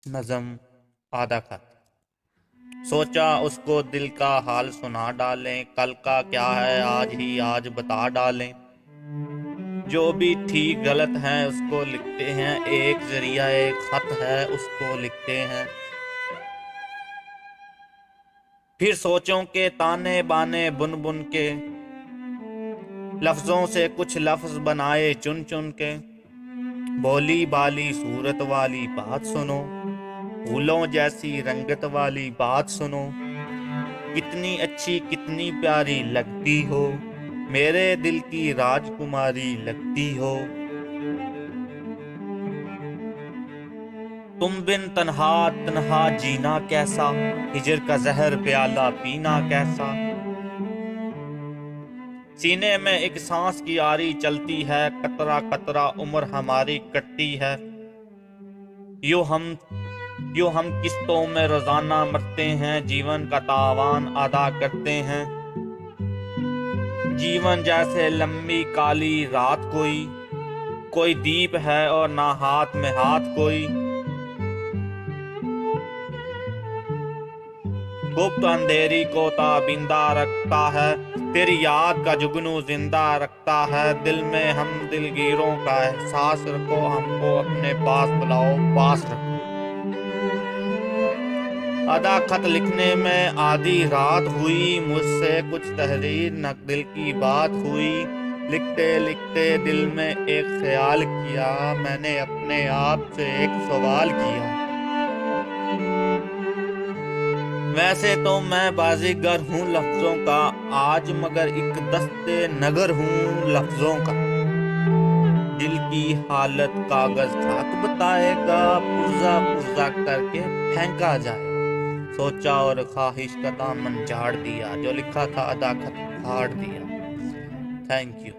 नज़म आधा खत। सोचा उसको दिल का हाल सुना डालें, कल का क्या है आज ही आज बता डालें। जो भी ठीक गलत है उसको लिखते हैं, एक जरिया एक खत है उसको लिखते हैं। फिर सोचों के ताने बाने बुन बुन के, लफ्जों से कुछ लफ्ज बनाए चुन चुन के। भोली भाली सूरत वाली बात सुनो, फूलों जैसी रंगत वाली बात सुनो। कितनी अच्छी कितनी प्यारी लगती हो, मेरे दिल की राजकुमारी लगती हो। तुम बिन तन्हा तन्हा जीना कैसा, हिजर का जहर प्याला पीना कैसा। सीने में एक सांस की आरी चलती है, कतरा कतरा उम्र हमारी कटती है। यूं हम किस्तों में रोजाना मरते हैं, जीवन का तावान अदा करते हैं। जीवन जैसे लंबी काली रात, कोई दीप है और ना हाथ में हाथ कोई। गुप्त अंधेरी को ताबिंदा रखता है, तेरी याद का जुगनू जिंदा रखता है। दिल में हम दिलगीरों का एहसास रखो, हमको अपने पास बुलाओ पास रखो। आधा खत लिखने में आधी रात हुई, मुझसे कुछ तहरीर न दिल की बात हुई। लिखते लिखते दिल में एक ख्याल किया, मैंने अपने आप से एक सवाल किया। वैसे तो मैं बाजीगर हूँ लफ्जों का आज, मगर एक दस्ते नगर हूँ लफ्जों का। दिल की हालत कागज खाक बताएगा, पुर्जा पुर्जा करके फेंका जाए। सोचा और ख्वाहिश का दामन झाड़ दिया, जो लिखा था आधा खत फाड़ दिया। Thank you.